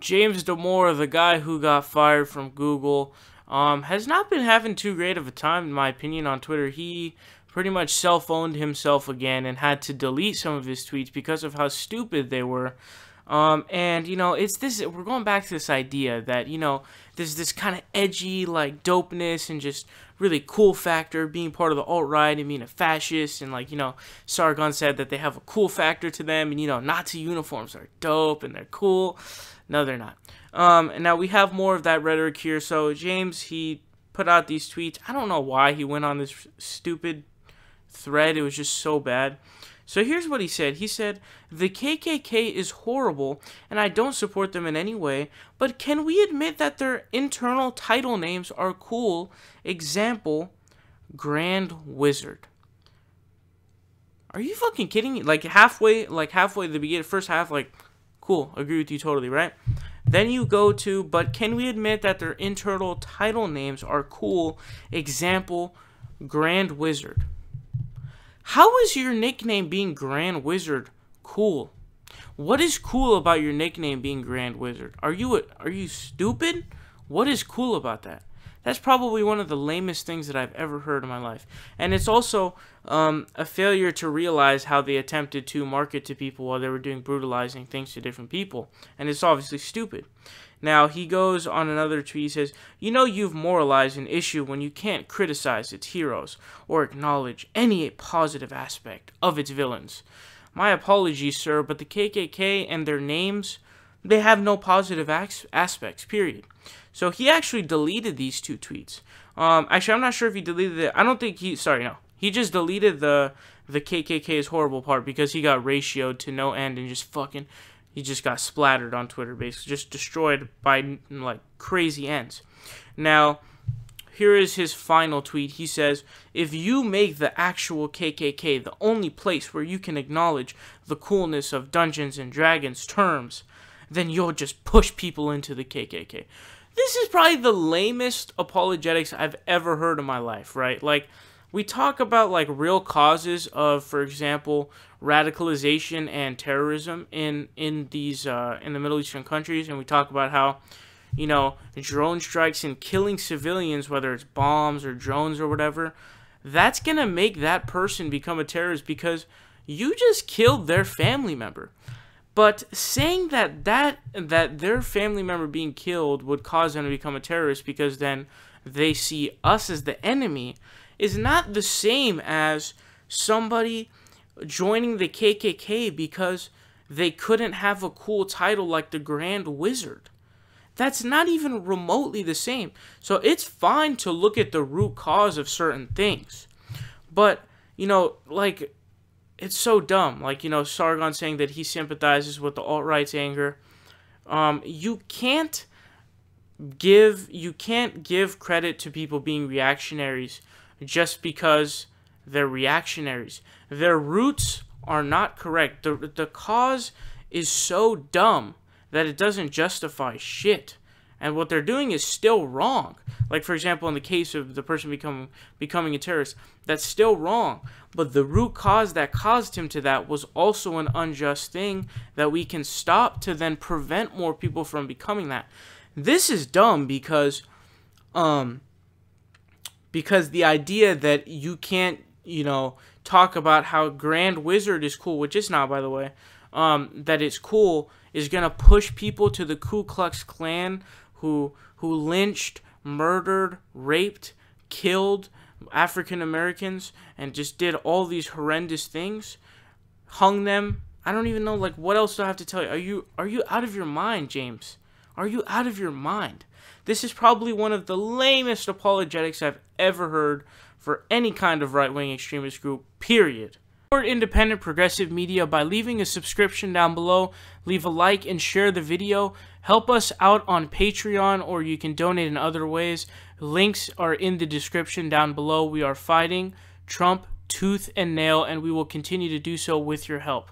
James Damore, the guy who got fired from Google, has not been having too great of a time, in my opinion, on Twitter. He pretty much self-owned himself again and had to delete some of his tweets because of how stupid they were. And, you know, it's this, we're going back to this idea that, you know, there's this kind of edgy, like, dopeness and just really cool factor being part of the alt-right and being a fascist. And, like, you know, Sargon said that they have a cool factor to them, and, you know, Nazi uniforms are dope and they're cool. No, they're not. And now we have more of that rhetoric here. So James, he put out these tweets. I don't know why he went on this stupid thread. It was just so bad. So here's what he said. He said, "The KKK is horrible, and I don't support them in any way, but can we admit that their internal title names are cool? Example, Grand Wizard." Are you fucking kidding me? Like halfway the beginning, first half, like, cool, agree with you totally, right? Then you go to, but can we admit that their internal title names are cool? Example, Grand Wizard. How is your nickname being Grand Wizard cool? What is cool about your nickname being Grand Wizard? Are you stupid? What is cool about that? That's probably one of the lamest things that I've ever heard in my life. And it's also a failure to realize how they attempted to market to people while they were doing brutalizing things to different people. And it's obviously stupid. Now, he goes on another tweet, he says, "You know you've moralized an issue when you can't criticize its heroes or acknowledge any positive aspect of its villains. My apologies, sir, but the KKK and their names, they have no positive aspects, period." So he actually deleted these two tweets. Actually, I'm not sure if he deleted it. I don't think he, sorry, no. He just deleted the KKK is horrible part because he got ratioed to no end and just fucking, he just got splattered on Twitter, basically, just destroyed by, like, crazy ends. Now, here is his final tweet. He says, "If you make the actual KKK the only place where you can acknowledge the coolness of Dungeons and Dragons terms, then you'll just push people into the KKK." This is probably the lamest apologetics I've ever heard in my life, right? Like, we talk about, like, real causes of, for example, radicalization and terrorism in these in the Middle Eastern countries, and we talk about how, you know, drone strikes and killing civilians, whether it's bombs or drones or whatever, that's gonna make that person become a terrorist because you just killed their family member. But saying that their family member being killed would cause them to become a terrorist because then they see us as the enemy is not the same as somebody joining the KKK because they couldn't have a cool title like the Grand Wizard. That's not even remotely the same. So it's fine to look at the root cause of certain things. But, you know, like, it's so dumb. Like, you know, Sargon saying that he sympathizes with the alt-right's anger. You can't give credit to people being reactionaries just because they're reactionaries. Their roots are not correct. The cause is so dumb that it doesn't justify shit. And what they're doing is still wrong. Like, for example, in the case of the person becoming a terrorist, that's still wrong. But the root cause that caused him to that was also an unjust thing that we can stop to then prevent more people from becoming that. This is dumb because the idea that you can't, you know, talk about how Grand Wizard is cool, which is not, by the way, that it's cool, is going to push people to the Ku Klux Klan who lynched, murdered, raped, killed African Americans, and just did all these horrendous things, hung them. I don't even know, like, what else do I have to tell you? Are you out of your mind, James? Are you out of your mind? This is probably one of the lamest apologetics I've ever heard for any kind of right-wing extremist group, period. Support independent progressive media by leaving a subscription down below, leave a like and share the video, help us out on Patreon, or you can donate in other ways. Links are in the description down below. We are fighting Trump tooth and nail, and we will continue to do so with your help.